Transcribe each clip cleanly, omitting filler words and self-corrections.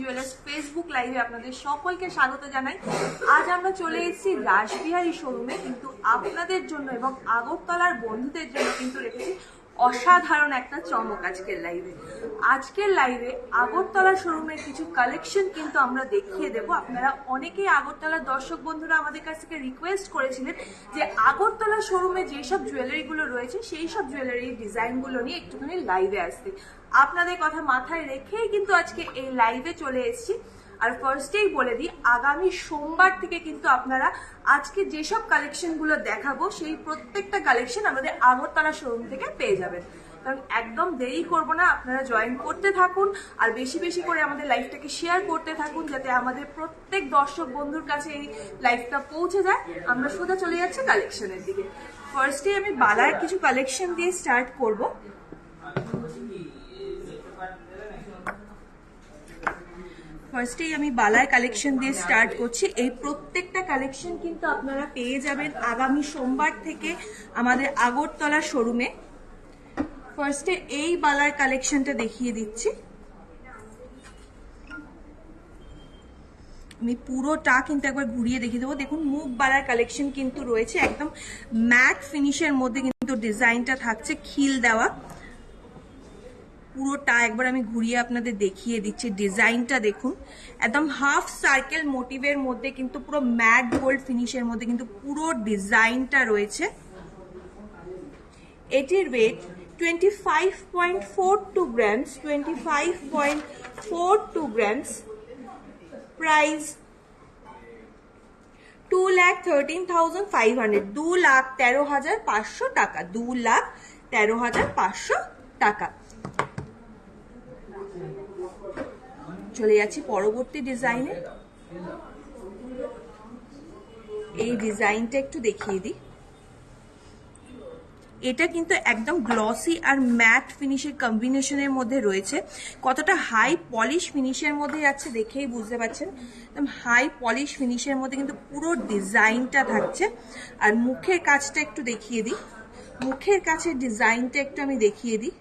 Jewellers Facebook লাইভে আপনাদের সকলকে স্বাগত জানাই। আজ আমরা চলে এসেছি রাসবিহারী শোরুমে, কিন্তু আপনাদের জন্য এবং আগরতলার বন্ধুদের জন্য কিন্তু রেখেছি অসাধারণ একটা চমক আজকের লাইভে আগরতলা শোরুমের কিছু কালেকশন কিন্তু আমরা দেখিয়ে দেব। আপনারা অনেকেই আগরতলার দর্শক বন্ধুরা আমাদের কাছ থেকে রিকোয়েস্ট করেছিলেন যে আগরতলা শোরুমে যেসব জুয়েলারিগুলো রয়েছে সেই সব জুয়েলারি ডিজাইনগুলো নিয়ে একটুখানি লাইভে আসতে। আপনাদের কথা মাথায় রেখেই কিন্তু আজকে এই লাইভে চলে এসেছি। আর ফার্স্টেই বলে দিই, আগামী সোমবার থেকে কিন্তু আপনারা আজকে যেসব কালেকশনগুলো দেখাবো সেই প্রত্যেকটা কালেকশন আমাদের আগরতলা শোরুম থেকে পেয়ে যাবেন। কারণ একদম দেরি করবো না, আপনারা জয়েন করতে থাকুন আর বেশি বেশি করে আমাদের লাইভটাকে শেয়ার করতে থাকুন, যাতে আমাদের প্রত্যেক দর্শক বন্ধুর কাছে এই লাইভটা পৌঁছে যায়। আমরা সোজা চলে যাচ্ছি কালেকশনের দিকে। ফার্স্টে আমি বালার কিছু কালেকশন দিয়ে স্টার্ট করবো। ফার্স্টেই আমি বালার কালেকশন দিয়ে স্টার্ট করছি। এই প্রত্যেকটা কালেকশন কিন্তু আপনারা পেয়ে যাবেন আগামী সোমবার থেকে আমাদের আগরতলা শোরুমে। ফার্স্টে এই বালার কালেকশনটা দেখিয়ে দিচ্ছি। আমি পুরোটা কিন্তু একবার ঘুরিয়ে দেখিয়ে দেবো। দেখুন, মুখ বালার কালেকশন কিন্তু রয়েছে, একদম ম্যাট ফিনিশের মধ্যে কিন্তু ডিজাইনটা থাকছে খিল দেওয়া। পুরোটা একবার আমি ঘুরিয়ে আপনাদের দেখিয়ে দিচ্ছি। ডিজাইনটা দেখুন, একদম হাফ সার্কেল মোটিভের মধ্যে কিন্তু পুরো ম্যাট গোল্ড ফিনিশের মধ্যে কিন্তু পুরো ডিজাইনটা রয়েছে। এটির ওয়েট 25.42 গ্রামস, 25.42 গ্রামস। প্রাইস 2,13,500, 2,13,500 টাকা, 2,13,500 টাকা। চলে যাচ্ছি পরবর্তী ডিজাইনে। এই ডিজাইনটা একটু দেখিয়ে দিই। এটা কিন্তু একদম গ্লসি আর ম্যাট ফিনিশের কম্বিনেশনের মধ্যে রয়েছে। কতটা হাই পলিশ ফিনিশের মধ্যে যাচ্ছে দেখেই বুঝতে পারছেন। একদম হাই পলিশ ফিনিশের মধ্যে কিন্তু পুরো ডিজাইনটা থাকছে। আর মুখের কাজটা একটু দেখিয়ে দিই। মুখের কাছের ডিজাইনটা একটু আমি দেখিয়ে দিই।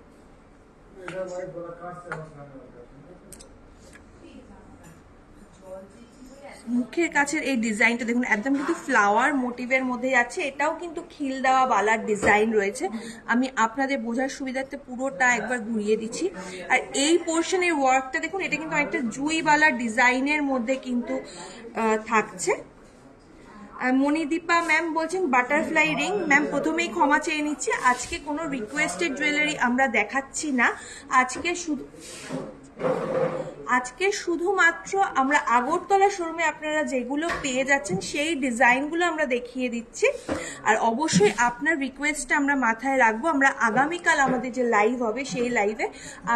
মুখের কাছের এই ডিজাইনটা দেখুন, একদম কিন্তু ফ্লাওয়ার মোটিভের মধ্যে যাচ্ছে। এটাও কিন্তু খিল দেওয়া বালার ডিজাইন রয়েছে। আমি আপনাদের বোঝার সুবিধার্থে পুরোটা একবার ঘুরিয়ে দিচ্ছি। আর এই পোর্শনের ওয়ার্কটা দেখুন, এটা কিন্তু একটা জুই বালার ডিজাইনের মধ্যে কিন্তু থাকছে। মণিদীপা ম্যাম বলছেন বাটারফ্লাই রিং। ম্যাম, প্রথমেই ক্ষমা চেয়ে নিচ্ছি, আজকে কোনো রিকোয়েস্টেড জুয়েলারি আমরা দেখাচ্ছি না। আজকে শুধুমাত্র আমরা আগরতলা শোরুমে আপনারা যেগুলো পেয়ে যাচ্ছেন সেই ডিজাইনগুলো আমরা দেখিয়ে দিচ্ছি। আর অবশ্যই আপনার রিকোয়েস্টটা আমরা মাথায় রাখবো। আমরা আগামীকাল আমাদের যে লাইভ হবে সেই লাইভে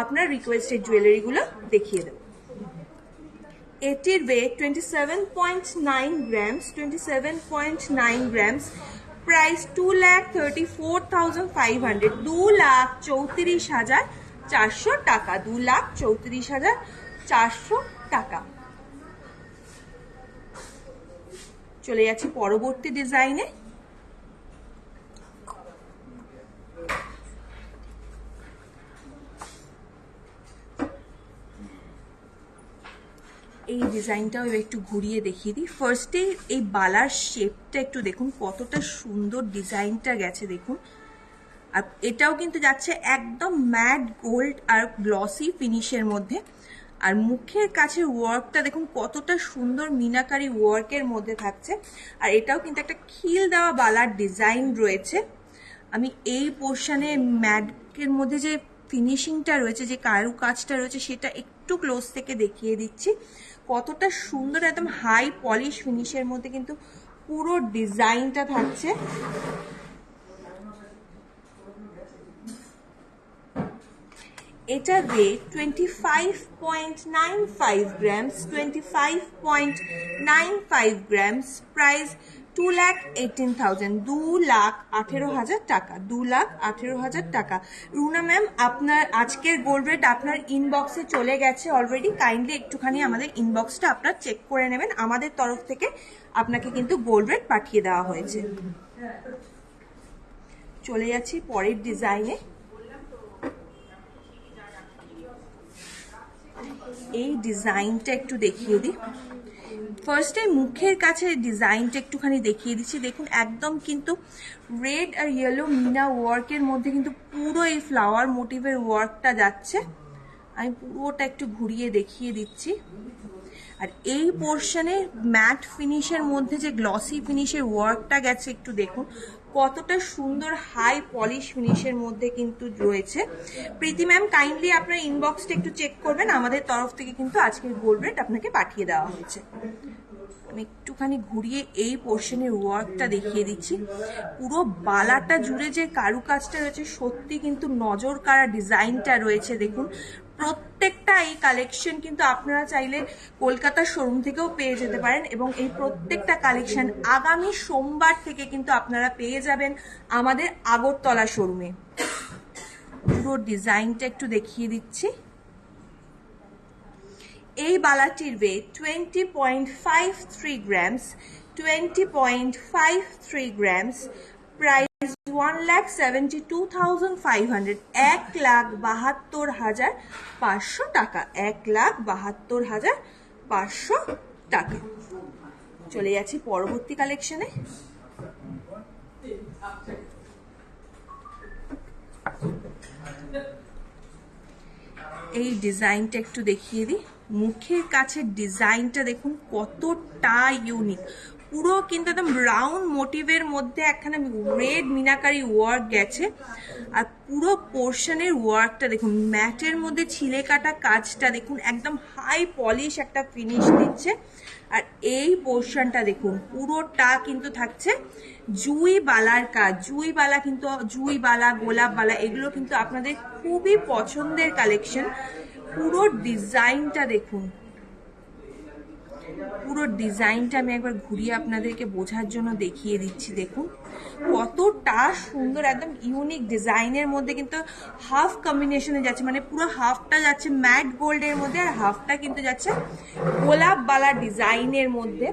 আপনার রিকোয়েস্টেড জুয়েলারিগুলো দেখিয়ে দেব। এটির ওয়েট 27.9 গ্রামস, 27.9 গ্রামস। প্রাইস 2,34,500, 2,34,400 টাকা, 2,34,400 টাকা। চলে যাচ্ছি পরবর্তী ডিজাইনে। এই ডিজাইনটাও একটু ঘুরিয়ে দেখিয়ে দিই। ফার্স্টে এই বালার শেপটা একটু দেখুন, কতটা সুন্দর ডিজাইনটা গেছে দেখুন। আর এটাও কিন্তু যাচ্ছে একদম ম্যাট গোল্ড আর গ্লসি ফিনিশের মধ্যে। আর মুখের কাছে ওয়ার্কটা দেখুন কতটা সুন্দর মিনাকারি ওয়ার্কের মধ্যে থাকছে। আর এটাও কিন্তু একটা খিল দেওয়া বালার ডিজাইন রয়েছে। আমি এই পোর্শনে ম্যাটের মধ্যে যে ফিনিশিংটা রয়েছে, যে কারু কাজটা রয়েছে, সেটা একটু ক্লোজ থেকে দেখিয়ে দিচ্ছি। কতটা সুন্দর একদম হাই পলিশ ফিনিশের মধ্যে কিন্তু পুরো ডিজাইনটা থাকছে। এটার ওয়েট 25.95 গ্রামস, 25.95 গ্রামস। প্রাইস 2,18,000, 2,18,000 টাকা, 2,18,000 টাকা। রুনা ম্যাম, আপনার আজকের গোল্ড রেট আপনার ইনবক্সে চলে গেছে অলরেডি। কাইন্ডলি একটুখানি আমাদের ইনবক্সটা আপনার চেক করে নেবেন। আমাদের তরফ থেকে আপনাকে কিন্তু গোল্ড রেট পাঠিয়ে দেওয়া হয়েছে। চলে যাচ্ছি পরের ডিজাইনে। এই ডিজাইনটা একটু দেখিয়ে দিই। ফার্স্টে মুখের কাছে ডিজাইনটা একটুখানি দেখিয়ে দিচ্ছি। দেখুন একদম কিন্তু রেড আর ইয়েলো মিনা ওয়ার্কের মধ্যে কিন্তু পুরো এই ফ্লাওয়ার মোটিভের ওয়ার্কটা যাচ্ছে। আমি পুরোটা একটু ঘুরিয়ে দেখিয়ে দিচ্ছি। আর এই পোর্শনে ম্যাট ফিনিশের মধ্যে যে গ্লসি ফিনিশের ওয়ার্কটা গেছে একটু দেখুন কতটা সুন্দর হাই পলিশ ফিনিশের মধ্যে কিন্তু রয়েছে। প্রীতি ম্যাম কাইন্ডলি আপনার ইনবক্সটা একটু চেক করবেন, আমাদের তরফ থেকে কিন্তু আজকের গোল্ড রেট আপনাকে পাঠিয়ে দেওয়া হয়েছে। আমি একটুখানি ঘুরিয়ে এই পোর্শনের ওয়ার্কটা দেখিয়ে দিচ্ছি। পুরো বালাটা জুড়ে যে কারুকাজটা রয়েছে সত্যি কিন্তু নজর কাড়া ডিজাইনটা রয়েছে। দেখুন প্রত্যেকটা এই কালেকশন কিন্তু আপনারা চাইলে কলকাতার শোরুম থেকেও পেয়ে যেতে পারেন এবং এই প্রত্যেকটা কালেকশন আগামী সোমবার থেকে কিন্তু আপনারা পেয়ে যাবেন আমাদের আগরতলা শোরুমে। পুরো ডিজাইনটা একটু দেখিয়ে দিচ্ছি। এই বালাটির ওয়েট 20.53 গ্রামস, 20.53 গ্রামস, প্রাইস 1,72,500, 1,72,500 টাকা, 1,72,500 টাকা। চলে যাচ্ছি পরবর্তী কালেকশনে। এই ডিজাইনটা একটু দেখিয়ে দিই। মুখের কাছে ডিজাইনটা দেখুন কতটা ইউনিক, পুরো কিন্তু একদম রাউন্ড মোটিভের মধ্যে একখানে রেড মিনাকারি ওয়ার্ক গেছে। আর পুরো পোর্শনের ওয়ার্কটা দেখুন ম্যাটের মধ্যে ছিলে কাটা কাজটা দেখুন একদম হাই পলিশ একটা ফিনিশ দিচ্ছে। আর এই পোর্শনটা দেখুন পুরোটা কিন্তু থাকছে জুই বালার কাজ। জুই বালা কিন্তু জুই বালা, গোলাপ বালা এগুলো কিন্তু আপনাদের খুবই পছন্দের কালেকশন। পুরো ডিজাইনটা দেখুন, পুরো ডিজাইনটা আমি একবার ঘুরিয়ে আপনাদেরকে বোঝার জন্য দেখিয়ে দিচ্ছি। দেখুন কতটা সুন্দর, একদম ইউনিক ডিজাইনের মধ্যে কিন্তু হাফ কম্বিনেশনে যাচ্ছে, মানে পুরো হাফটা যাচ্ছে ম্যাট গোল্ডের মধ্যে আর হাফটা কিন্তু যাচ্ছে গোলাপ বালা ডিজাইনের মধ্যে।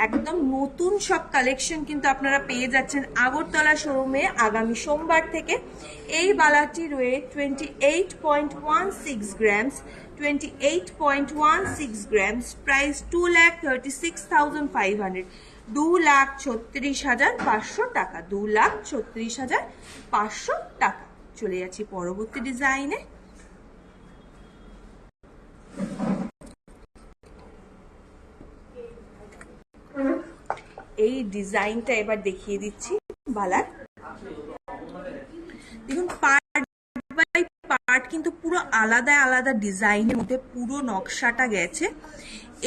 একদম নতুন সব কালেকশন কিন্তু আপনারা পেয়ে যাচ্ছেন আগরতলা শোরুমে আগামী সোমবার থেকে। এই বালাটির ওয়েট 28.16 গ্রামস, 28.16 grams, price 2,36,500, 2,36,500 টাকা, 2,36,500 টাকা। চলে যাচ্ছি পরবর্তী ডিজাইনে। এই ডিজাইনটা এবার দেখিয়ে দিচ্ছি বালার। দেখুন পার্ট বাই পার্ট কিন্তু পুরো আলাদা আলাদা ডিজাইনের মধ্যে পুরো নকশাটা গেছে।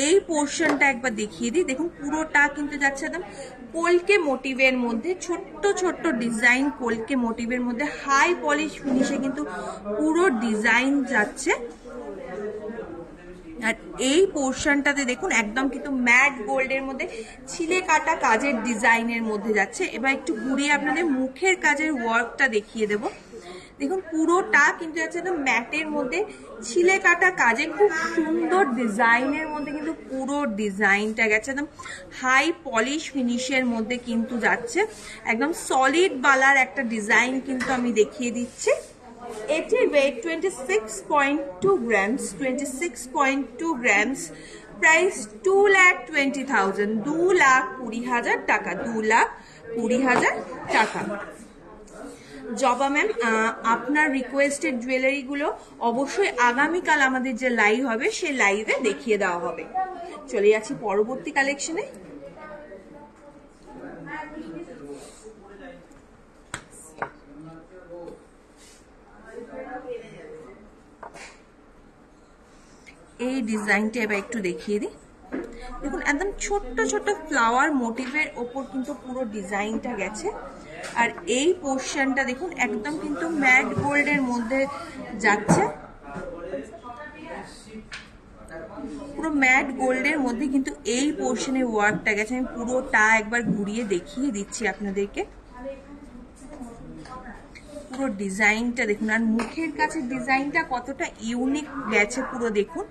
এই পোর্শনটা একবার দেখিয়ে দিই। দেখুন পুরোটা কিন্তু যাচ্ছে একদম কলকে মোটিভের মধ্যে, ছোট্ট ছোট্ট ডিজাইন কলকে মোটিভের মধ্যে হাই পলিশ ফিনিশে কিন্তু পুরো ডিজাইন যাচ্ছে। আর এই পোর্শনটাতে দেখুন একদম কিন্তু ম্যাট গোল্ডের মধ্যে ছিলে কাটা কাজের ডিজাইনের মধ্যে যাচ্ছে। এবার একটু ঘুরিয়ে আপনাদের মুখের কাজের ওয়ার্কটা দেখিয়ে দেবো। দেখুন পুরোটা কিন্তু যাচ্ছে একদম ম্যাটের মধ্যে ছিলে কাটা কাজে খুব সুন্দর ডিজাইনের মধ্যে কিন্তু পুরো ডিজাইনটা গেছে একদম হাই পলিশ ফিনিশের মধ্যে কিন্তু যাচ্ছে। একদম সলিড বালার একটা ডিজাইন কিন্তু আমি দেখিয়ে দিচ্ছি। এটির ওয়েট 26.2 গ্রামস, 26.2 গ্রামস, প্রাইস 2,20,000, 2,20,000 টাকা, 2,20,000 টাকা। জবা ম্যাম আপনার রিকোয়েস্টেড জুয়েলারিগুলো অবশ্যই আগামীকাল আমাদের যে লাইভ হবে সেই লাইভে দেখিয়ে দেওয়া হবে। চলে যাচ্ছি পরবর্তী কালেকশনে। এই ডিজাইনটা এবার একটু দেখিয়ে দিই। দেখুন একদম ছোট্ট ছোট্ট ফ্লাওয়ার মোটিভের ওপর কিন্তু পুরো ডিজাইনটা গেছে। আর এই পোর্শনটা দেখুন একদম কিন্তু ম্যাট গোল্ডের মধ্যে যাচ্ছে, পুরো ম্যাট গোল্ডের মধ্যে কিন্তু এই পোর্শনে ওয়ার্কটা গেছে। আমি পুরোটা একবার ঘুরিয়ে দেখিয়ে দিচ্ছি আপনাদেরকে। পুরো ডিজাইনটা দেখুন আর মুখের কাছে ডিজাইনটা কতটা ইউনিক গেছে পুরো দেখুন।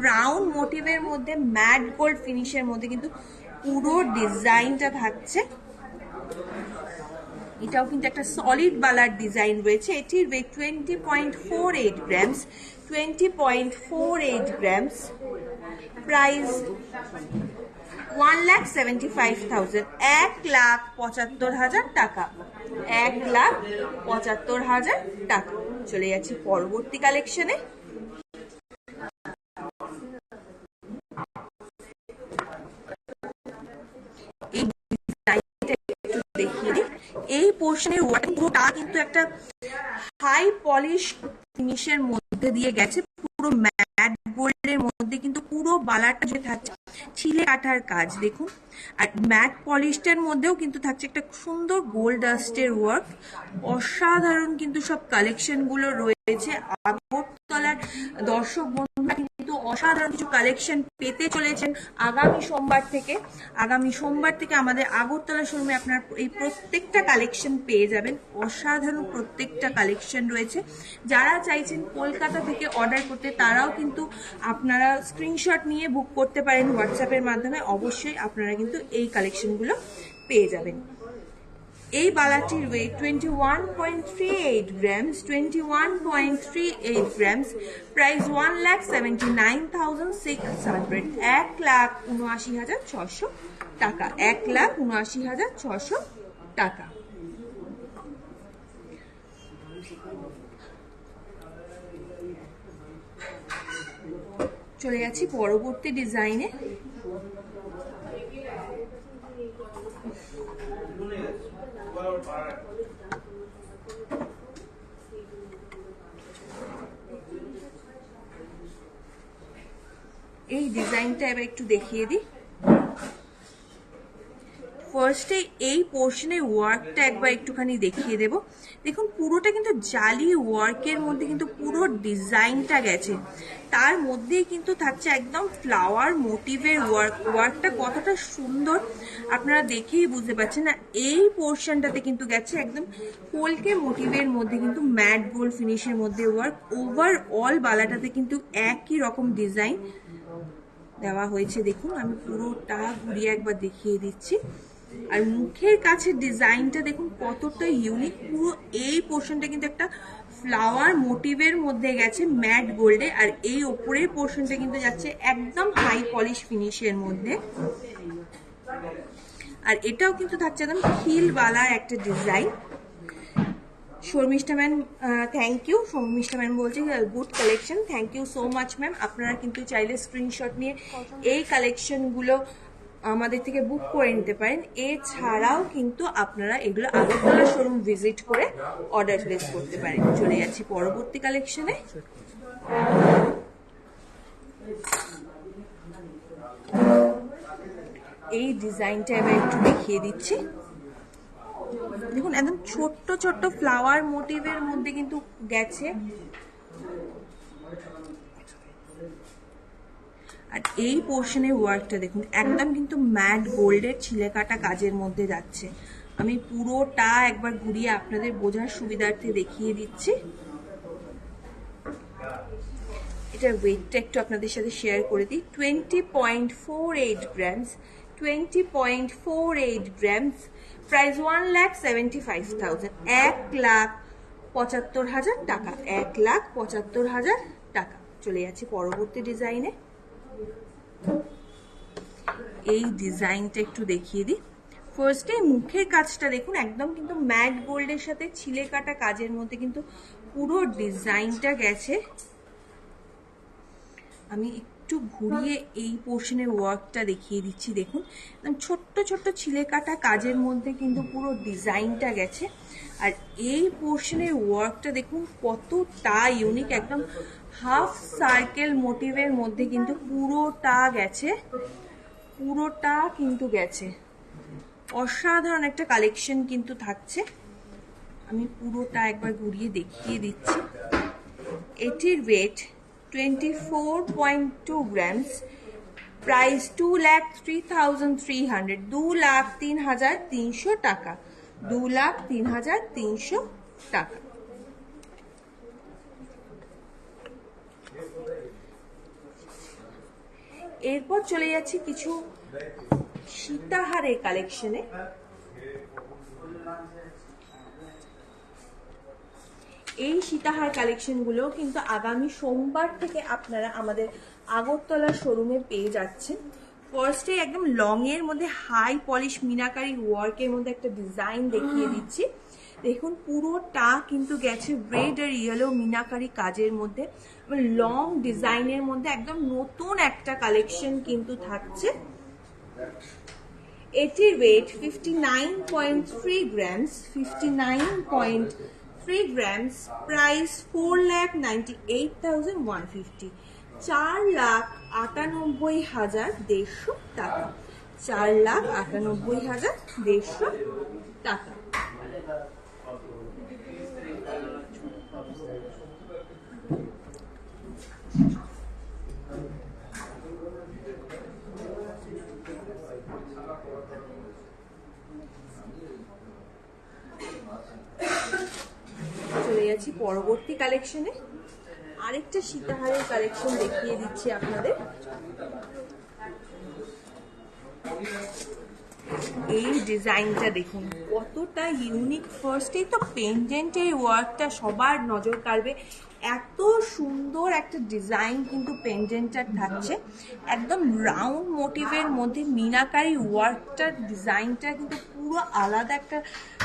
রাউন্ড মোটিভের মধ্যে ম্যাট গোল্ড ফিনিশের মধ্যে কিন্তু পুরো ডিজাইনটা থাকছে। এটাও কিন্তু একটা সলিড বালার ডিজাইন রয়েছে। এটির ওয়েট 20.48 গ্রামস, 20.48 গ্রামস। প্রাইস 1,75,000, 1,75,000 টাকা, 1,75,000 টাকা। চলে যাচ্ছি পরবর্তী কালেকশনে। এই পোর্শনের ওয়ার্কটা কিন্তু একটা হাই পলিশ ফিনিশের মধ্যে দিয়ে গেছে, পুরো ম্যাট গোল্ডের মধ্যে কিন্তু পুরো বালাটা যে থাকছে ছিলে কাটার কাজ দেখুন। আর ম্যাট পলিশটার মধ্যেও কিন্তু থাকছে একটা সুন্দর গোল্ড ডাস্টের ওয়ার্ক। অসাধারণ কিন্তু সব কালেকশন গুলো রয়েছে। আগরতলার দর্শক বন্ধুরা কিন্তু অসাধারণ কিছু কালেকশন পেতে চলেছেন আগামী সোমবার থেকে। আমাদের আগরতলা শোরুমে আপনার এই প্রত্যেকটা কালেকশন পেয়ে যাবেন। অসাধারণ প্রত্যেকটা কালেকশন রয়েছে। যারা চাইছেন কলকাতা থেকে অর্ডার করতে তারাও কিন্তু আপনারা স্ক্রিনশট নিয়ে বুক করতে পারেন হোয়াটসঅ্যাপের মাধ্যমে। অবশ্যই আপনারা কিন্তু এই কালেকশনগুলো পেয়ে যাবেন। এই বালাটির ওয়েট 21.38 গ্রামস, 21.38 গ্রামস। প্রাইস 1,79,600, 1,79,600 টাকা, 1,79,600 টাকা। চলে যাচ্ছি পরবর্তী ডিজাইনে। এই ডিজাইনটা এবার একটু দেখিয়ে দিই। ফার্স্টে এই পোর্শনের ওয়ার্কটা একবার একটুখানি দেখিয়ে দেব। দেখুন পুরোটা কিন্তু জালি ওয়ার্কের মধ্যে কিন্তু পুরো ডিজাইনটা গেছে, তার মধ্যেই কিন্তু থাকছে একদম ফ্লাওয়ার মোটিভের ওয়ার্কটা কতটা সুন্দর আপনারা দেখেই বুঝতে পারছেন। না এই পোর্শনটাতে কিন্তু গেছে একদম কলকে মোটিভের মধ্যে কিন্তু ম্যাট গোল্ড ফিনিশের মধ্যে ওয়ার্ক। ওভারঅল বালাটাতে কিন্তু একই রকম ডিজাইন দেওয়া হয়েছে। দেখুন আমি পুরোটা ঘুরিয়ে একবার দেখিয়ে দিচ্ছি। আর মুখের কাছে ডিজাইনটা দেখুন কতটা ইউনিক। পুরো এই পোর্শনটা কিন্তু একটা ফ্লাওয়ার মোটিভের মধ্যে গেছে ম্যাট গোল্ডে, আর এই ওপরের পোর্শনটা কিন্তু যাচ্ছে একদম হাই পলিশ ফিনিশের মধ্যে। আর এটাও কিন্তু থাকছে একদম হিলওয়ালা একটা design. Sharmistha ma'am thank you. Sharmistha ma'am বলছে good collection, thank you so much ma'am. আপনারা কিন্তু চাইলে স্ক্রিনশট নিয়ে এই কালেকশনগুলো আমাদের থেকে বুক করে নিতে পারেন। এছাড়াও কিন্তু আপনারা এগুলো আগরতলা শোরুম ভিজিট করে অর্ডার প্লেস করতে পারেন। চলে যাচ্ছি পরবর্তী কালেকশনে। এই ডিজাইনটা এবার একটু দেখিয়ে দিচ্ছি। দেখুন একদম ছোট্ট ছোট্ট ফ্লাওয়ার মোটিভের মধ্যে কিন্তু গেছে। আর এই পোর্শনের ওয়ার্কটা দেখুন একদম কিন্তু ম্যাট গোল্ডের ছিলে কাটা কাজের মধ্যে যাচ্ছে। আমি পুরোটা একবার ঘুরিয়ে আপনাদের বোঝার সুবিধার্থে দেখিয়ে দিচ্ছি। এটার ওয়েটটা একটু আপনাদের সাথে শেয়ার করে দিই। 20.48 গ্রামস, 20.48 গ্রামস। প্রাইস 1,75,000, 1,75,000 টাকা, 1,75,000 টাকা। চলে যাচ্ছি পরবর্তী ডিজাইনে। এই ডিজাইনটা একটু দেখিয়ে দিই। ফার্স্টে মুখের কাজটা দেখুন একদম কিন্তু ম্যাট গোল্ডের সাথে ছিলে কাটা কাজের মধ্যে কিন্তু পুরো ডিজাইনটা গেছে। আমি একটু ঘুরিয়ে এই পোর্শনের ওয়ার্কটা দেখিয়ে দিচ্ছি। দেখুন একদম ছোট্ট ছোট্ট ছিলে কাটা কাজের মধ্যে কিন্তু পুরো ডিজাইনটা গেছে। আর এই পোর্শনের ওয়ার্কটা দেখুন কতটা ইউনিক, একদম হাফ সার্কেল মোটিভের মধ্যে কিন্তু পুরোটা গেছে, পুরোটা কিন্তু গেছে। অসাধারণ একটা কালেকশন কিন্তু থাকছে। আমি পুরোটা একবার ঘুরিয়ে দেখিয়ে দিচ্ছি। এটির ওয়েট 24.2 গ্রামস। প্রাইস 2,03,300, 2,03,300 টাকা, 2,03,300 টাকা। এরপর চলে যাচ্ছি কিছু সীতাহারের কালেকশনে। এই সীতাহার কালেকশনগুলো কিন্তু আগামী সোমবার থেকে আপনারা আমাদের আগরতলা শোরুমে পেয়ে যাচ্ছেন। ফার্স্টে একদম লং এর মধ্যে হাই পলিশ মিনাকারি ওয়ার্কের মধ্যে একটা ডিজাইন দেখিয়ে দিচ্ছি। দেখুন পুরোটা কিন্তু গেছে রেড আর ইয়েলো মিনাকারি কাজের মধ্যে, লং ডিজাইনের মধ্যে একদম নতুন একটা কালেকশন কিন্তু থাকছে। এটির ওয়েট 59.3 গ্রামস, 59.3 গ্রামস, প্রাইস 4,98,150, 4,98,150 টাকা, 4,98,150 টাকা। চলে যাচ্ছি পরবর্তী কালেকশনে। আরেকটা সীতাহারের কালেকশন দেখিয়ে দিচ্ছি আপনাদের। এই ডিজাইনটা দেখুন কতটা ইউনিক। ফার্স্টেই তো পেন্ডেন্টের ওয়ার্কটা সবার নজর কাড়বে, এত সুন্দর একটা ডিজাইন কিন্তু পেন্ডেন্টটা থাকছে। একদম রাউন্ড মোটিভের মধ্যে মিনাকারি ওয়ার্কটার ডিজাইনটা কিন্তু পুরো আলাদা একটা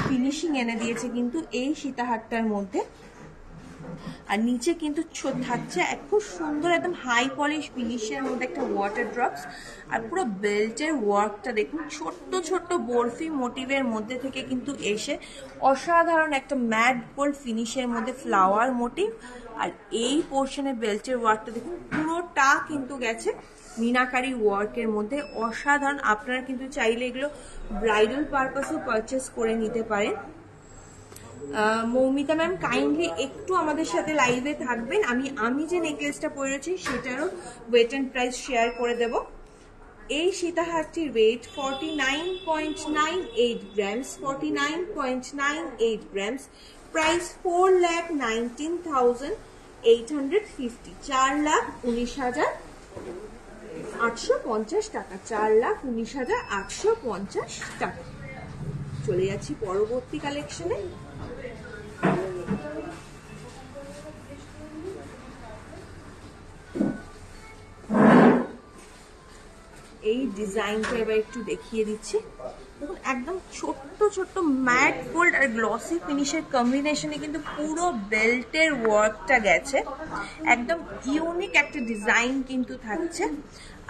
ফিনিশিং এনে দিয়েছে কিন্তু এই সীতাহারটার মধ্যে। আর নিচে কিন্তু থাকছে খুব সুন্দর একদম হাই পলিশ ফিনিশের মধ্যে একটা ওয়াটার ড্রপস। আর পুরো বেল্টের ওয়ার্কটা দেখুন ছোট্ট ছোট্ট বরফি মোটিভের মধ্যে থেকে কিন্তু এসে অসাধারণ একটা ম্যাট গোল্ড ফিনিশের মধ্যে ফ্লাওয়ার মোটিভ। আর এই পোর্শনে বেল্টের ওয়ার্কটা দেখুন পুরোটা কিন্তু গেছে মিনাকারি ওয়ার্কের মধ্যে, অসাধারণ। আপনারা কিন্তু চাইলে এগুলো ব্রাইডাল পারপাসও পারচেস করে নিতে পারেন। মৌমিতা ম্যাম কাইন্ডলি একটু আমাদের সাথে লাইভে থাকবেন, আমি যে নেকলেসটা পরেছি সেটারও ওয়েট অ্যান্ড প্রাইস শেয়ার করে দেব। এই সীতাহারটির ওয়েট 49.98 গ্রামস, 49.98 গ্রামস, প্রাইস 4,19,850, 4,19,850 টাকা, 4,19,850 টাকা। চলে যাচ্ছি পরবর্তী কালেকশনে। এই ডিজাইনটা এবার একটু দেখিয়ে দিচ্ছি। দেখুন একদম ছোট্ট ছোট্ট ম্যাট গোল্ড আর গ্লসি ফিনিশের কম্বিনেশনে কিন্তু পুরো বেল্টের ওয়ার্কটা গেছে, একদম ইউনিক একটা ডিজাইন কিন্তু থাকছে।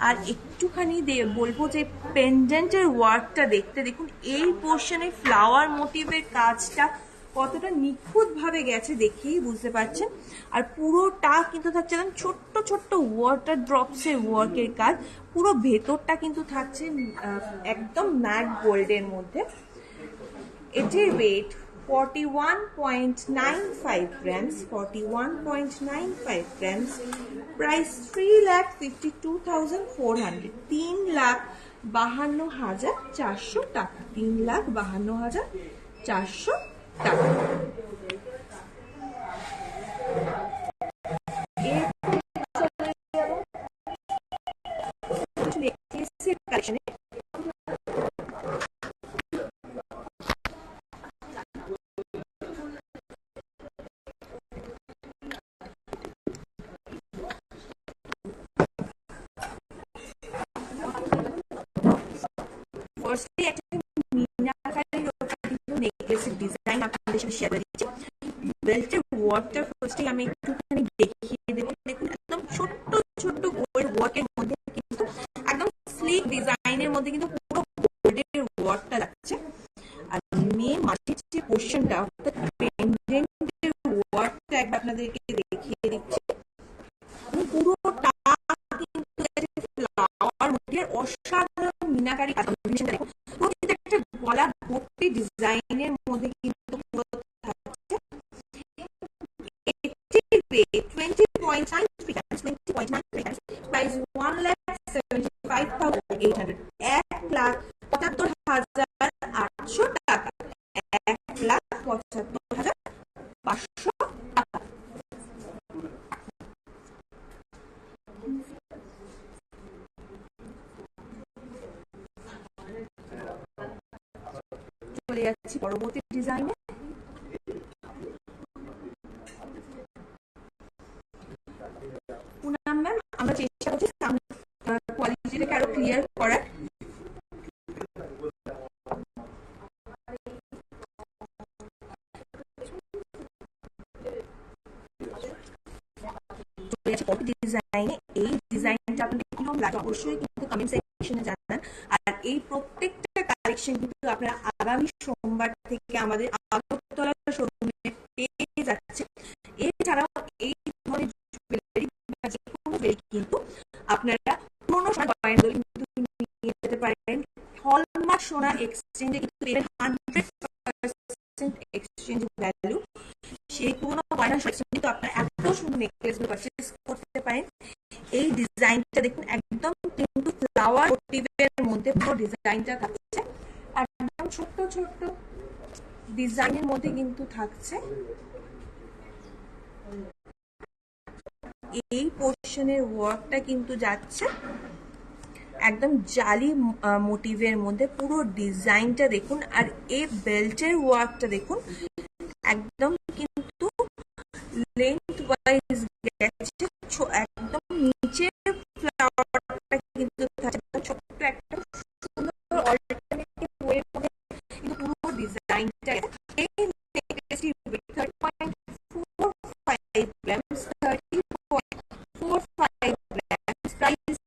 আর একটুখানি বলবো যে পেন্ডেন্টের ওয়ার্কটা দেখতে দেখুন, এই পোর্শনে ফ্লাওয়ার মোটিভের কাজটা কতটা নিখুঁত ভাবে গেছে দেখেই বুঝতে পারছেন। আর পুরোটা কিন্তু থাকছে একদম ছোট্ট ছোট্ট ওয়াটার ড্রপসের ওয়ার্কের কাজ। পুরো ভেতরটা কিন্তু থাকছে একদম ম্যাট গোল্ডের মধ্যে। এটির ওয়েট 41.95 গ্রামস, 41.95 গ্রামস, প্রাইস 3,52,400, 3,52,400 টাকা, 3,52,400 টাকা। ফার্স্টলি একটা মিনাকারি নেকলেসের ডিজাইন আপনাদের সাথে শেয়ার করে দিচ্ছি। বেল্টের ওয়ার্কটা ফার্স্টে আমি একটুখানি দেখিয়ে দেবো। দেখুন একদম ছোট্ট ছোট্ট গোল্ড ওয়ার্কের মধ্যে কিন্তু একদম স্লিক ডিজাইনের মধ্যে কিন্তু পুরো গোল্ডের ওয়ার্কটা লাগছে। আর মেন মাঝের যে পোর্শনটা অর্থাৎ পেন্ডেন্টের ওয়ার্কটা একবার আপনাদেরকে দেখিয়ে দিচ্ছি। পুরোটা কিন্তু ফ্লাওয়ার মোটিভের অসাধারণ মিনাকারি কম্বিনেশন দেখুন, পুরো কিন্তু একটা গলা ভর্তি ডিজাইনের মধ্যে কিন্তু পুরো থাকছে। 20.93 grams, 20.93 grams, price 1,75,800, 1,75,800 টাকা, 1,75,500 টাকা। চলে যাচ্ছি পরবর্তী ডিজাইনে। এটাকে আরো ক্লিয়ার করার। ডিজাইনে এই ডিজাইনটা আপনাদের কিরকম লাগে অবশ্যই কিন্তু কমেন্ট সেকশনে জানান। আর এই প্রত্যেকটা কালেকশন কিন্তু আপনারা আগামী সোমবার থেকে আমাদের আগরতলা শোরুমে পেয়ে যাচ্ছে। এছাড়াও এই ধরনের জুয়েলারি বা যে কোনো জুয়েলারি কিন্তু আপনারা পুরোনো সোনার গয়নাগুলো কিন্তু নিয়ে যেতে পারেন। হলমার্ক সোনা এক্সচেঞ্জে কিন্তু 100% এক্সচেঞ্জ ভ্যালু। সেই পুরোনো গয়না কিন্তু আপনারা এত সুন্দর নেকলেসগুলো পারচেজ করতে পারেন। এই ডিজাইনটা দেখুন একদম কিন্তু ফ্লাওয়ার মোটিভের মধ্যে পুরো ডিজাইনটা থাকছে। একদম ছোট্ট ছোট্ট ডিজাইনের মধ্যে কিন্তু থাকছে। এই পোর্শনের ওয়ার্কটা কিন্তু যাচ্ছে একদম জালি মোটিভের মধ্যে, পুরো ডিজাইনটা দেখুন। আর এই বেল্টের ওয়ার্কটা দেখুন একদম কিন্তু লেন্থ ওয়াইজ গেছে, একদম নিচে ফ্লাওয়ারটা কিন্তু থাকছে ছোট্ট একটা সুন্দর অল্টারনেটিভ ওয়ে মধ্যে কিন্তু পুরো ডিজাইনটা। এই নেকলেসটি ওয়েট 30.45 গ্রামস, 30.45 গ্রামস, প্রাইস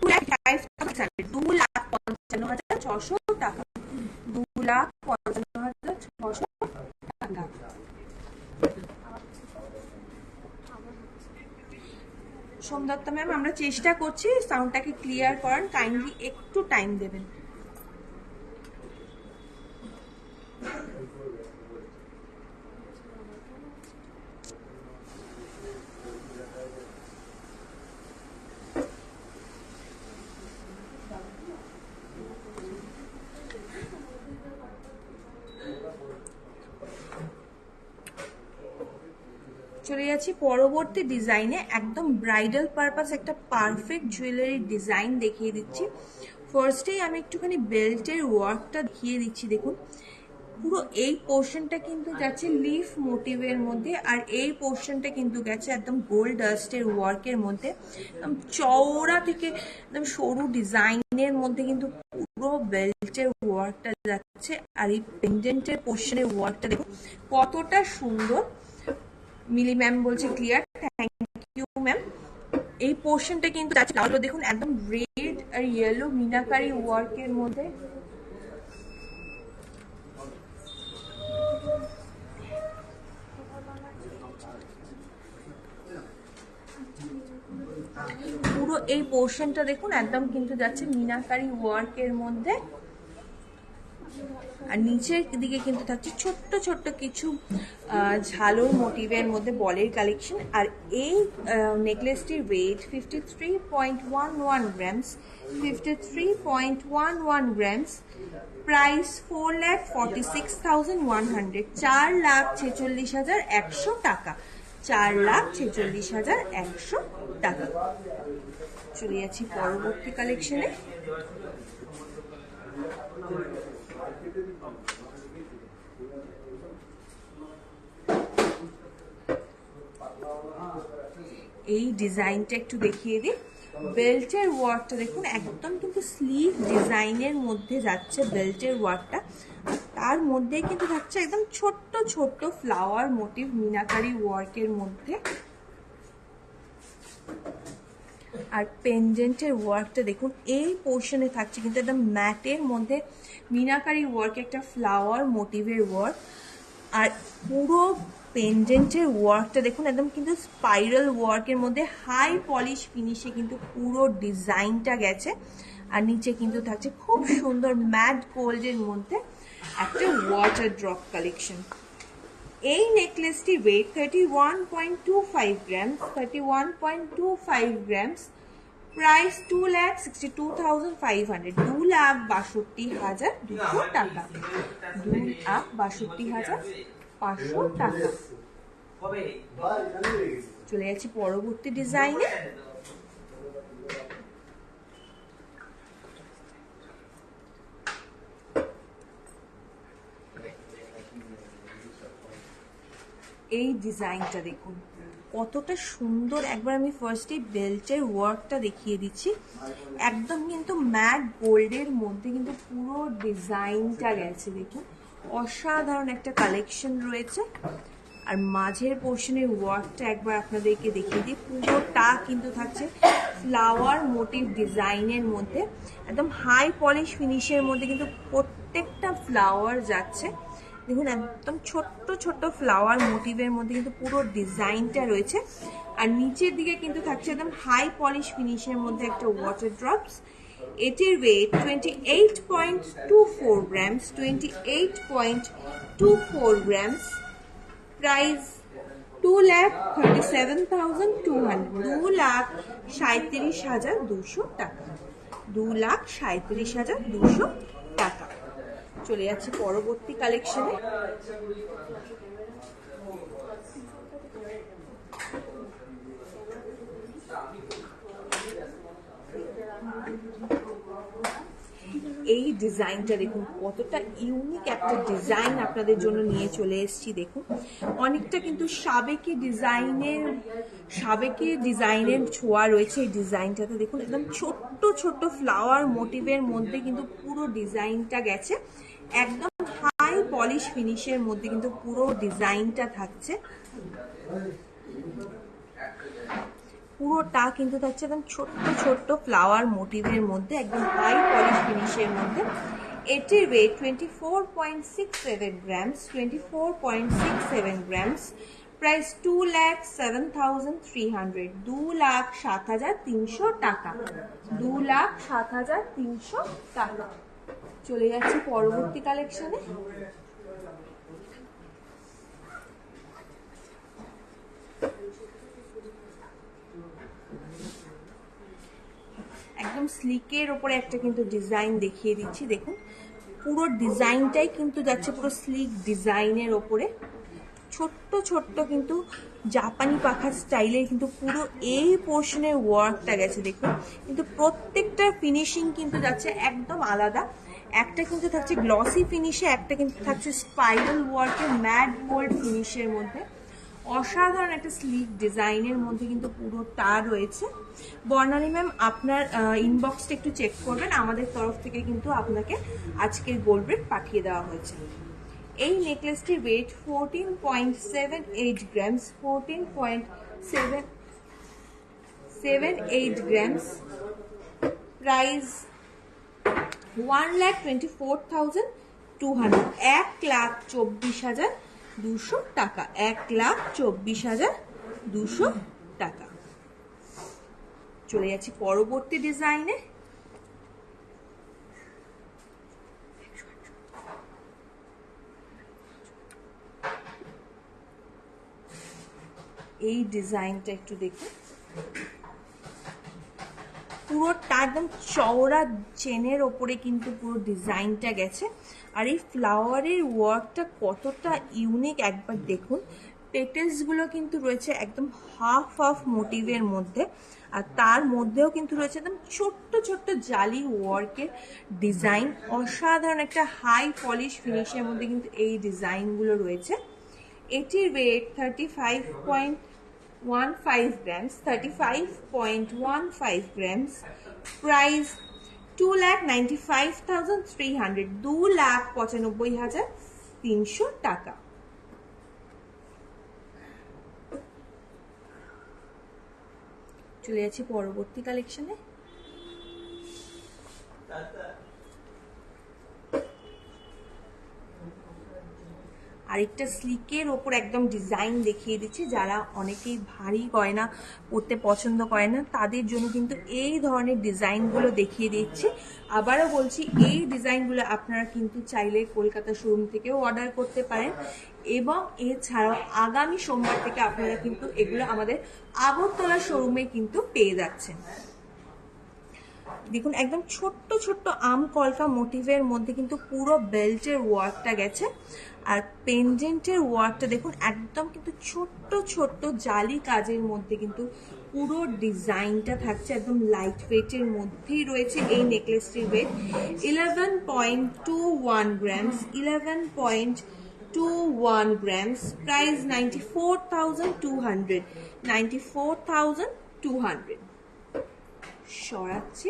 2,55,600 টাকা, 2,55,600 টাকা। সোমদত্তা ম্যাম, আমরা চেষ্টা করছি সাউন্ডটাকে ক্লিয়ার করার, কাইন্ডলি একটু টাইম দেবেন। চলে যাচ্ছি পরবর্তী ডিজাইনে। একদম ব্রাইডাল পারপাস একটা পারফেক্ট জুয়েলারি ডিজাইন দেখিয়ে দিচ্ছি। ফার্স্টেই আমি একটুখানি বেল্টের ওয়ার্কটা দেখিয়ে দিচ্ছি। দেখুন পুরো এই পোর্শনটা কিন্তু যাচ্ছে লিফ মোটিভের মধ্যে, আর এই পোর্শনটা কিন্তু গেছে একদম গোল্ড ডাস্টের ওয়ার্কের মধ্যে। একদম চওড়া থেকে একদম সরু ডিজাইনের মধ্যে কিন্তু পুরো বেল্টের ওয়ার্কটা যাচ্ছে। আর এই পেন্ডেন্টের পোর্শনের ওয়ার্কটা দেখুন কতটা সুন্দর। মিলি ম্যাম বলছে ক্লিয়ার, থ্যাংক ইউ ম্যাম। এই পোর্শনটা কিন্তু দেখুন একদম রেড আর ইয়েলো মিনাকারি ওয়ার্কের মধ্যে। পুরো এই পোর্শনটা দেখুন একদম কিন্তু যাচ্ছে মিনাকারি ওয়ার্কের মধ্যে। আর নিচের দিকে কিন্তু থাকছে ছোট্ট ছোট্ট কিছু ঝালোর মোটিভের মধ্যে বলের কালেকশন। আর এই নেকলেসটির ওয়েট 53.11 গ্রামস, 53.11 গ্রামস, প্রাইস 4,46,100, 4,46,100 টাকা, 4,46,100 টাকা। চলে যাচ্ছি পরবর্তী কালেকশনে। এই ডিজাইনটা একটু দেখিয়ে দিই। বেল্টের ওয়ার্কটা দেখুন একদম কিন্তু স্লিভ ডিজাইনের মধ্যে যাচ্ছে বেল্টের ওয়ার্কটা। তার মধ্যে কিন্তু থাকছে একদম ছোট্ট ছোট্ট ফ্লাওয়ার মোটিভ মিনাকারি ওয়ার্কের মধ্যে। আর পেন্ডেন্টের ওয়ার্কটা দেখুন এই পোর্শনে থাকছে কিন্তু একদম ম্যাটের মধ্যে মিনাকারি ওয়ার্ক, একটা ফ্লাওয়ার মোটিভের ওয়ার্ক। আর পুরো পেন্ডেন্টের ওয়ার্কটা দেখুন একদম কিন্তু স্পাইরাল ওয়ার্কের মধ্যে হাই পলিশ ফিনিশে কিন্তু পুরো ডিজাইনটা গেছে। আর নিচে কিন্তু থাকছে খুব সুন্দর ম্যাট গোল্ডের মধ্যে একটা ওয়াটার ড্রপ কালেকশন। এই নেকলেসটি ওয়েট 31.25 গ্রামস, 31.25 গ্রামস, প্রাইস 2,62,500, 2,62,200 টাকা, 2,62,500 টাকা। চলে যাচ্ছি পরবর্তী ডিজাইনে। এই ডিজাইনটা দেখুন কতটা সুন্দর। একবার আমি ফার্স্টে বেল্টের ওয়ার্কটা দেখিয়ে দিচ্ছি। একদম কিন্তু ম্যাট গোল্ডের মধ্যে কিন্তু পুরো ডিজাইনটা গেছে, দেখুন অসাধারণ একটা কালেকশন রয়েছে। আর মাঝের পোর্শনের ওয়ার্কটা একবার আপনাদেরকে দেখিয়ে দিই, পুরোটা কিন্তু থাকছে ফ্লাওয়ার মোটিভ ডিজাইনের মধ্যে, একদম হাই পলিশ ফিনিশের মধ্যে কিন্তু প্রত্যেকটা ফ্লাওয়ার যাচ্ছে। দেখুন একদম ছোট্ট ছোট্ট ফ্লাওয়ার মোটিভের মধ্যে কিন্তু পুরো ডিজাইনটা রয়েছে। আর নিচের দিকে কিন্তু থাকছে একদম হাই পলিশ ফিনিশের মধ্যে একটা ওয়াটার ড্রপস। এটির ওয়েট 28.24 গ্রামস, 28.24 গ্রামস। প্রাইস 2,37,200, 2,37,200 টাকা, 2,37,200 টাকা। চলে যাচ্ছে পরবর্তী কালেকশনে। এই ডিজাইনটা দেখুন কতটা ইউনিক একটা ডিজাইন আপনাদের জন্য নিয়ে চলে এসেছি। দেখুন অনেকটা কিন্তু সাবেকি ডিজাইনের ছোঁয়া রয়েছে এই ডিজাইনটাতে। দেখুন একদম ছোট্ট ছোট্ট ফ্লাওয়ার মোটিভের মধ্যে কিন্তু পুরো ডিজাইনটা গেছে, একদম হাই পলিশ ফিনিশের মধ্যে কিন্তু পুরো ডিজাইনটা থাকছে। পুরোটা কিন্তু থাকছে একদম ছোট্ট ছোট্ট ফ্লাওয়ার মোটিভের মধ্যে, একদম হাই পলিশ ফিনিশের মধ্যে। এটির ওয়েট 24.67 গ্রামস, 24.67 গ্রামস। প্রাইস 2,07,300, 2,07,300 টাকা, 2,07,300 টাকা। চলে যাচ্ছে পরবর্তী কালেকশনে। একদম স্লিকের ওপরে একটা কিন্তু ডিজাইন দেখিয়ে দিচ্ছি। দেখুন পুরো ডিজাইনটাই কিন্তু যাচ্ছে পুরো স্লিক ডিজাইনের ওপরে, ছোট্ট ছোট্ট কিন্তু জাপানি পাখা স্টাইলের কিন্তু পুরো এই পোর্শনের ওয়ার্কটা গেছে। দেখুন কিন্তু প্রত্যেকটা ফিনিশিং কিন্তু যাচ্ছে একদম আলাদা। একটা কিন্তু থাকছে গ্লসি ফিনিশে, একটা কিন্তু থাকছে স্পাইরাল ওয়ার্কের ম্যাট গোল্ড ফিনিশের মধ্যে। অসাধারণ একটা স্লিক ডিজাইনের মধ্যে কিন্তু পুরোটা রয়েছে। বর্ণালী ম্যাম আপনার ইনবক্সটা একটু চেক করবেন, আমাদের তরফ থেকে কিন্তু আপনাকে আজকের গোল্ড রেট পাঠিয়ে দেওয়া হয়েছে। এই নেকলেসটির ওয়েট 14.78 গ্রামস, 14.78 গ্রামস। প্রাইস 1,24,200, 1,24,200 টাকা, 1,24,200 টাকা। চলে যাচ্ছি পরবর্তী ডিজাইনে। এই ডিজাইনটা একটু দেখুন, পুরোটা একদম চওড়া চেনের ওপরে কিন্তু পুরো ডিজাইনটা গেছে। আর এই ফ্লাওয়ারের ওয়ার্কটা কতটা ইউনিক একবার দেখুন। পেটেলসগুলো কিন্তু রয়েছে একদম হাফ হাফ মোটিভের মধ্যে, আর তার মধ্যেও কিন্তু রয়েছে একদম ছোট্ট ছোট্ট জালি ওয়ার্কের ডিজাইন। অসাধারণ একটা হাই পলিশ ফিনিশের মধ্যে কিন্তু এই ডিজাইনগুলো রয়েছে। এটির ওয়েট 35.15 গ্রামস, 35.15 গ্রামস। প্রাইস 2,95,300, 2,95,300 টাকা। চলে যাচ্ছি পরবর্তী কালেকশনে। আরেকটা স্লিকের ওপর একদম ডিজাইন দেখিয়ে দিচ্ছি। যারা অনেকেই ভারী গয়না পরতে পছন্দ করে না তাদের জন্য কিন্তু এই ধরনের ডিজাইনগুলো দেখিয়ে দিচ্ছি। আবারও বলছি এই ডিজাইনগুলো আপনারা কিন্তু চাইলে কলকাতা শোরুম থেকেও অর্ডার করতে পারেন, এবং এছাড়াও আগামী সোমবার থেকে আপনারা কিন্তু এগুলো আমাদের আগরতলা শোরুমে কিন্তু পেয়ে যাচ্ছেন। দেখুন একদম ছোট্ট ছোট্ট আম কলকা মোটিভের মধ্যে কিন্তু পুরো বেল্টের ওয়ার্কটা গেছে। আর পেন্ডেন্টের ওয়ার্কটা দেখুন একদম কিন্তু ছোট্ট ছোট্ট জালি কাজের মধ্যে কিন্তু পুরো ডিজাইনটা থাকছে। একদম লাইট ওয়েটের মধ্যেই রয়েছে এই নেকলেসটির ওয়েট 11.21 গ্রামস, 11.21 21 grams, price 94,200, 94,200. সরাচ্ছি।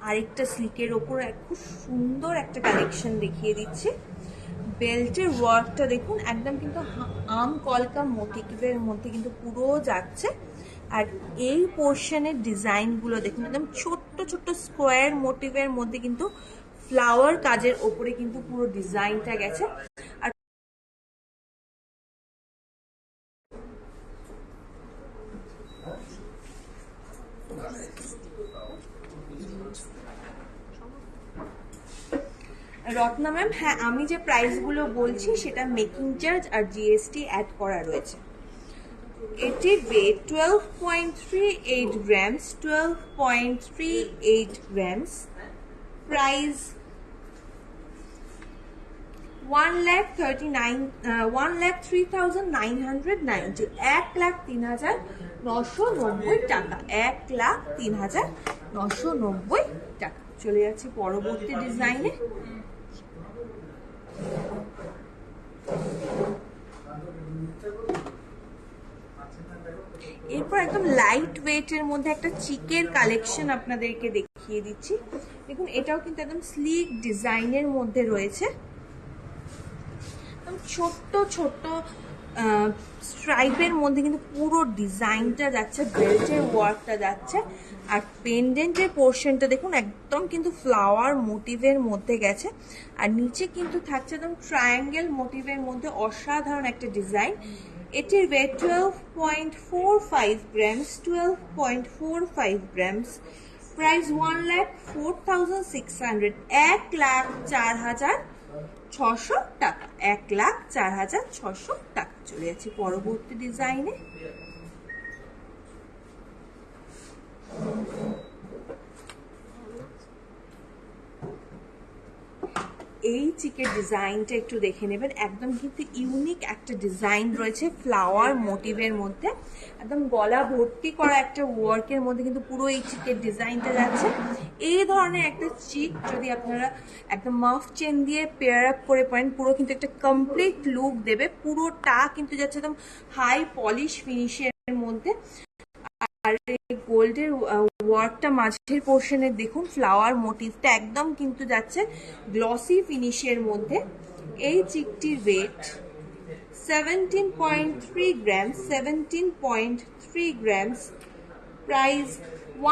আরেকটা স্লিকের ওপর খুব সুন্দর একটা কালেকশন দেখিয়ে দিচ্ছি। বেল্টের ওয়ার্কটা দেখুন, একদম কিন্তু আম কলকা মোটিভের মধ্যে কিন্তু পুরো যাচ্ছে। আর এই পোর্শনের ডিজাইনগুলো দেখুন, একদম ছোট্ট ছোট্ট স্কোয়ার মোটিভের মধ্যে কিন্তু ফ্লাওয়ার কাজের ওপরে কিন্তু পুরো ডিজাইনটা গেছে। আর রত্না ম্যাম, হ্যাঁ আমি যে প্রাইসগুলো বলছি সেটা মেকিং চার্জ আর জিএসটি অ্যাড করা রয়েছে। এটির ওয়েট 12.38 grams, 12.38 grams, প্রাইস 1,03,990, 1,03,990 টাকা, 1,03,990 টাকা। চলে যাচ্ছি পরবর্তী ডিজাইনে। এরপর একদম লাইট ওয়েটের মধ্যে একটা চিকের কালেকশন আপনাদেরকে দেখিয়ে দিচ্ছি। দেখুন এটাও কিন্তু একদম স্লিক ডিজাইনের মধ্যে রয়েছে। একদম ছোট্ট ছোট্ট স্ট্রাইপের মধ্যে কিন্তু পুরো ডিজাইনটা যাচ্ছে, বেল্টের ওয়ার্কটা যাচ্ছে। আর পেন্ডেন্টের পোর্শনটা দেখুন একদম কিন্তু ফ্লাওয়ার মোটিভের মধ্যে গেছে। আর নিচে কিন্তু থাকছে একদম ট্রায়াঙ্গেল মোটিভের মধ্যে অসাধারণ একটা ডিজাইন। এটির ওয়েট 12.45 grams, 12.45 grams, প্রাইস 1,04,600, 1,04,600 টাকা, 1,04,600 টাকা। চলে যাচ্ছি পরবর্তী ডিজাইনে। এই চিকের ডিজাইনটা একটু দেখে নেবেন, একদম কিন্তু ইউনিক একটা ডিজাইন রয়েছে ফ্লাওয়ার মোটিভের মধ্যে। একদম গলা ভর্তি করা একটা ওয়ার্কের মধ্যে কিন্তু পুরো এই চিকের ডিজাইনটা যাচ্ছে। এই ধরনের একটা চিক যদি আপনারা একদম মাফ চেন দিয়ে পেয়ার আপ করে পারেন, পুরো কিন্তু একটা কমপ্লিট লুক দেবে। পুরোটা কিন্তু যাচ্ছে একদম হাই পলিশ ফিনিশের মধ্যে। আর এই গোল্ডের ওয়ার্কটা মাঝের পোর্শনে দেখুন, ফ্লাওয়ার মোটিভটা একদম কিন্তু যাচ্ছে গ্লসি ফিনিশের মধ্যে। এই চিকটির ওয়েট 17.3 grams, 17.3 grams, প্রাইস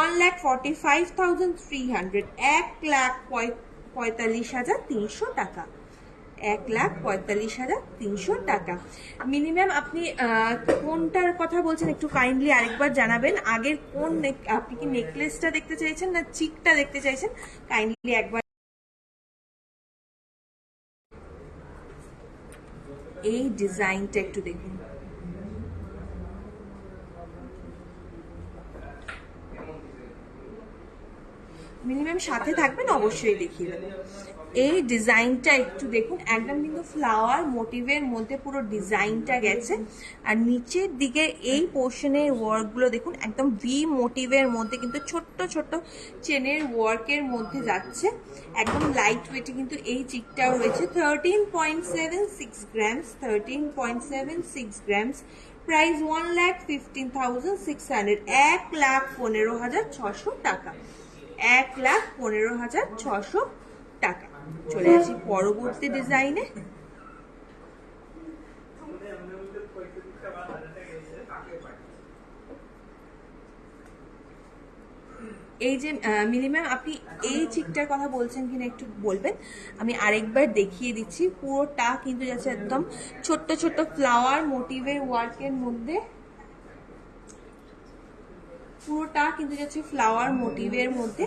1,45,300, 1,45,300 টাকা, 1,45,300 টাকা। মিনিমাম আপনি কোনটার কথা বলছেন একটু কাইন্ডলি আরেকবার জানাবেন। আগের কোন, আপনি কি নেকলেসটা দেখতে চাইছেন না চিকটা দেখতে চাইছেন, কাইন্ডলি একবার। এই ডিজাইনটা একটু দেখুন, মিনিমাম সাথে থাকবেন, অবশ্যই দেখিয়ে দেবেন। এই ডিজাইনটা একটু দেখুন, একদম কিন্তু ফ্লাওয়ার মোটিভের মধ্যে পুরো ডিজাইনটা গেছে। আর নিচের দিকে এই পোর্শনের ওয়ার্কগুলো দেখুন, একদম ভি মোটিভের মধ্যে কিন্তু ছোট্ট ছোট্ট চেনের ওয়ার্কের মধ্যে যাচ্ছে। একদম লাইট ওয়েটে কিন্তু এই চিকটাও রয়েছে। 13.76 grams, 13.76 grams, প্রাইস 1,15,600, 1,15,600 টাকা, 1,15,600 টাকা। চলে যাচ্ছি পরবর্তী ডিজাইনে। এই যে মিনিমাম আপনি এই চিকটার কথা বলছেন কিনা একটু বলবেন, আমি আরেকবার দেখিয়ে দিচ্ছি। পুরোটা কিন্তু যাচ্ছে একদম ছোট্ট ছোট্ট ফ্লাওয়ার মোটিভের ওয়ার্কের মধ্যে, পুরোটা কিন্তু যাচ্ছে ফ্লাওয়ার মোটিভের মধ্যে।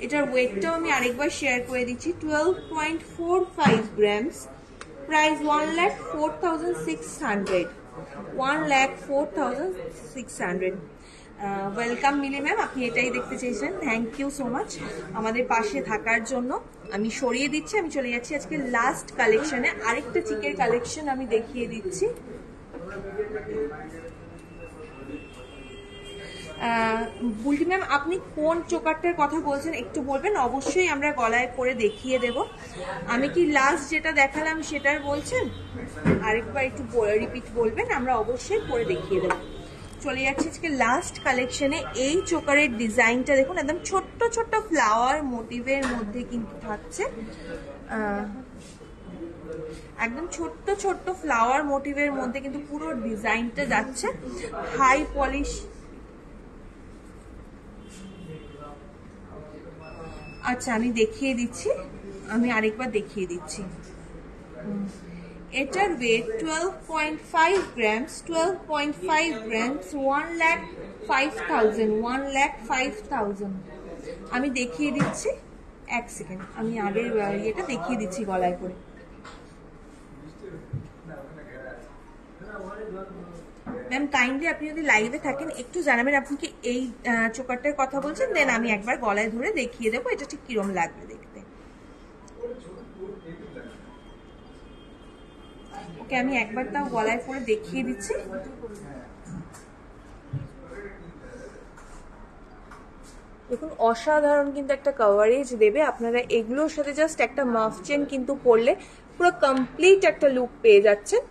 এটার ওয়েটটাও আমি আরেকবার শেয়ার করে দিচ্ছি, 12.45 grams, প্রাইস 1,04,600, 1,04,600। ওয়েলকাম মিলি ম্যাম, আপনি এটাই দেখতে চেয়েছেন, থ্যাংক ইউ সো মাচ আমাদের পাশে থাকার জন্য। আমি সরিয়ে দিচ্ছি, আমি চলে যাচ্ছি আজকে লাস্ট কালেকশনে। আরেকটা চিকের কালেকশন আমি দেখিয়ে দিচ্ছি। বুলটি ম্যাম, আপনি কোন চোকারটার কথা বলছেন একটু বলবেন? অবশ্যই আমরা গলায় করে দেখিয়ে দেব। আমি কি লাস্ট যেটা দেখালাম সেটার বলছেন? আরেকবার একটু রিপিট বলবেন, আমরা অবশ্যই করে দেখিয়ে দেব। চলে যাচ্ছে আজকে লাস্ট কালেকশনে। এই চোকারের ডিজাইনটা দেখুন, একদম ছোট্ট ছোট্ট ফ্লাওয়ার মোটিভের মধ্যে কিন্তু থাকছে, একদম ছোট্ট ছোট্ট ফ্লাওয়ার মোটিভের মধ্যে কিন্তু পুরো ডিজাইনটা যাচ্ছে। হাই পলিশ, আচ্ছা আমি দেখিয়ে দিচ্ছি, আমি আরেকবার দেখিয়ে দিচ্ছি। এটার ওয়েট 12.5 গ্রামস, 12.5 গ্রামস, 1,05,000, 1,05,000। আমি দেখিয়ে দিচ্ছি, এক সেকেন্ড, আমি আগের ইয়েটা দেখিয়ে দিচ্ছি গলায় করে। ম্যাম কাইন্ডলি আপনি যদি লাইভে থাকেন একটু জানাবেন আপনি কি এই চোকারটার কথা বলছেন, দেন আমি একবার গলায় ধরে দেখিয়ে দেবো এটা ঠিক কিরম লাগবে দেখতে। ওকে, আমি একবার তাও গলায় পরে দেখিয়ে দিচ্ছি। দেখুন অসাধারণ কিন্তু একটা কভারেজ দেবে। আপনারা এগুলোর সাথে জাস্ট একটা মাফ চেন কিন্তু পরলে পুরো কমপ্লিট একটা লুক পেয়ে যাচ্ছেন।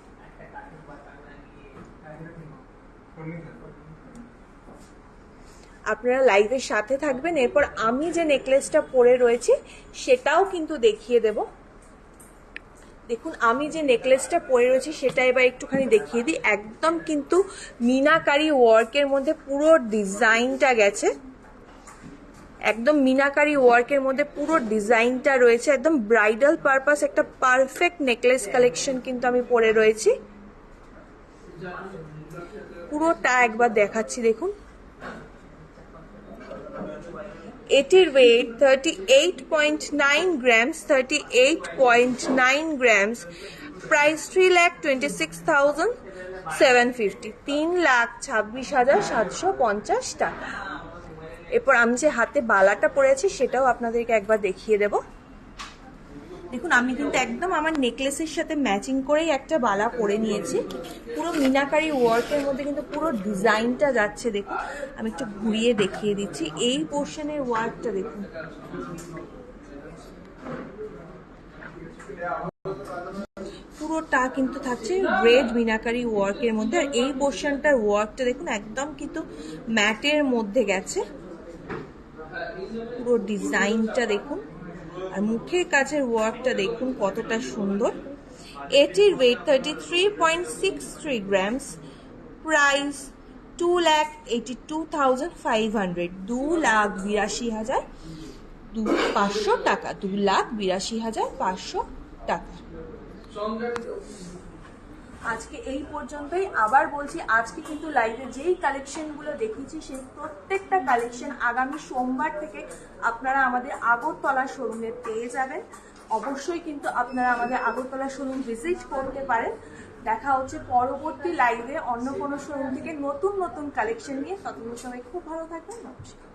আপনারা লাইভের সাথে থাকবেন, এরপর আমি যে নেকলেসটা পরে রয়েছি সেটাও কিন্তু দেখিয়ে দেব। দেখুন আমি যে নেকলেসটা পরে রয়েছি সেটা এবার একটুখানি দেখিয়ে দিই। একদম কিন্তু মিনাকারি ওয়ার্কের মধ্যে পুরো ডিজাইনটা গেছে, একদম মিনাকারি ওয়ার্কের মধ্যে পুরো ডিজাইনটা রয়েছে। একদম ব্রাইডাল পারপাস একটা পারফেক্ট নেকলেস কালেকশন কিন্তু আমি পরে রয়েছি। পুরোটা একবার দেখাচ্ছি দেখুন। এটির ওয়েট 38.9 গ্রামস, 38.9 গ্রামস, প্রাইস 3,26,750, 3,26,750 টাকা। এরপর আমি যে হাতে বালাটা পরেছি সেটাও আপনাদেরকে একবার দেখিয়ে দেব। দেখুন আমি কিন্তু একদম আমার নেকলেসের সাথে ম্যাচিং করেই একটা বালা পরে নিয়েছি। পুরো মিনাকারি ওয়ার্কের মধ্যে কিন্তু পুরো ডিজাইনটা যাচ্ছে। দেখুন আমি একটু ঘুরিয়ে দেখিয়ে দিচ্ছি, এই পোর্শনের ওয়ার্কটা দেখুন, পুরোটা কিন্তু থাকছে রেড মিনাকারি ওয়ার্কের মধ্যে। আর এই পোর্শনটার ওয়ার্কটা দেখুন একদম কিন্তু ম্যাটের মধ্যে গেছে। পুরো ডিজাইনটা দেখুন, আর মুখের কাছের ওয়ার্কটা দেখুন কতটা সুন্দর। এটির ওয়েট 33.63 গ্রামস, প্রাইস 2,82,500, 2,82,500 টাকা, 2,82,500 টাকা। আজকে এই পর্যন্তই। আবার বলছি আজকে কিন্তু লাইভে যেই কালেকশনগুলো দেখিয়েছি সেই প্রত্যেকটা কালেকশন আগামী সোমবার থেকে আপনারা আমাদের আগরতলা শোরুমে পেয়ে যাবেন। অবশ্যই কিন্তু আপনারা আমাদের আগরতলা শোরুম ভিজিট করতে পারেন। দেখা হচ্ছে পরবর্তী লাইভে অন্য কোনো শোরুম থেকে নতুন নতুন কালেকশন নিয়ে। ততক্ষণ সবাই খুব ভালো থাকবেন, নমস্কার।